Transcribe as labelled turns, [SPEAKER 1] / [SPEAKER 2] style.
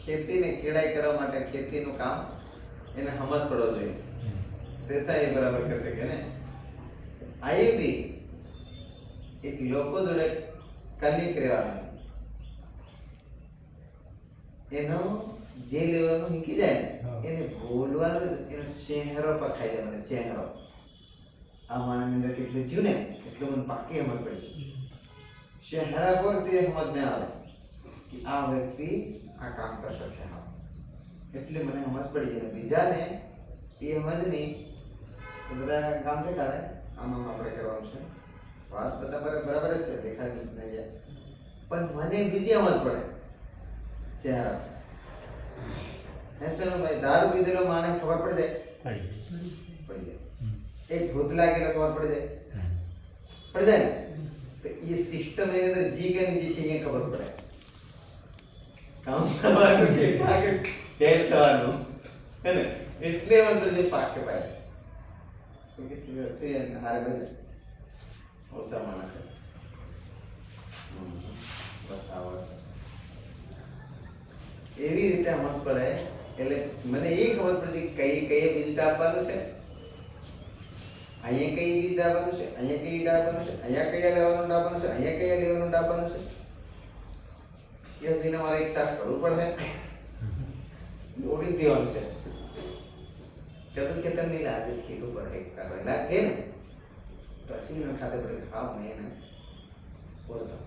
[SPEAKER 1] ખેતીને ખેડાઈ કરવા માટે ખેતીનું કામ એને સમજ પડવો જોઈએ. તેસા એ બરાબર કરી શકે ને. આઈએબી એક લોકો જોડે કનેક્ટ રહેવાનું, એનો જે લેવાનું શીખી જાય ને એને બોલવાનું, એનો ચહેરો પખાઈ જાય. મને ચહેરો આ માણસની અંદર કેટલું જ્યું ને એટલું મને પાકી સમજ પડી જાય. ચહેરા પર તે સમજ में આવે કે આ વ્યક્તિ આ કામ કરી શકશે. એટલે મને સમજ પડી જાય. બીજાને એ સમજ નહીં તો બધા કામ દેખાડે આમાં આપણે કરવાનું છે. વાત બધા બરાબર જ છે, દેખાડી નહીં જાય. પણ મને બીજી સમજ પડે ચહેરા. ऐसे में भाई दारू पीधेलो माणस खबर पड़ जाए, पड़ जाए. एक भूत लागेलो खबर पड़ जाए, पड़ जाए. तो ये सिस्टम एनी अंदर जी के नहीं जी છે ખબર પડે. કામ કરવાનું કે પાકે હેડ થવાનું હે ને, એટલે મને જે પાકે પાય તો કે છે યાર હારે બજે ઓછા માણસ છે. બસ આવો એવી રીતે સમજ પડે. એટલે મને એ ખબર પડી કે કઈ બીજ આપવાનું છે, અહીંયા કઈ બીજ આપવાનું છે, અહીંયા કઈ ઈડ આપવાનું છે, અહીંયા કયા લેવાનું આપવાનું છે, અહીંયા કયા લેવાનું આપવાનું છે. કે જેને મારે એક સાફ કરવું પડે, ઓડી દેવાનું છે. કદું ખેતર નહીં લાગે, ખેડું પડે કરવા લાગે ને પછી ખાતે પડે ખાવ ને એને બોલતા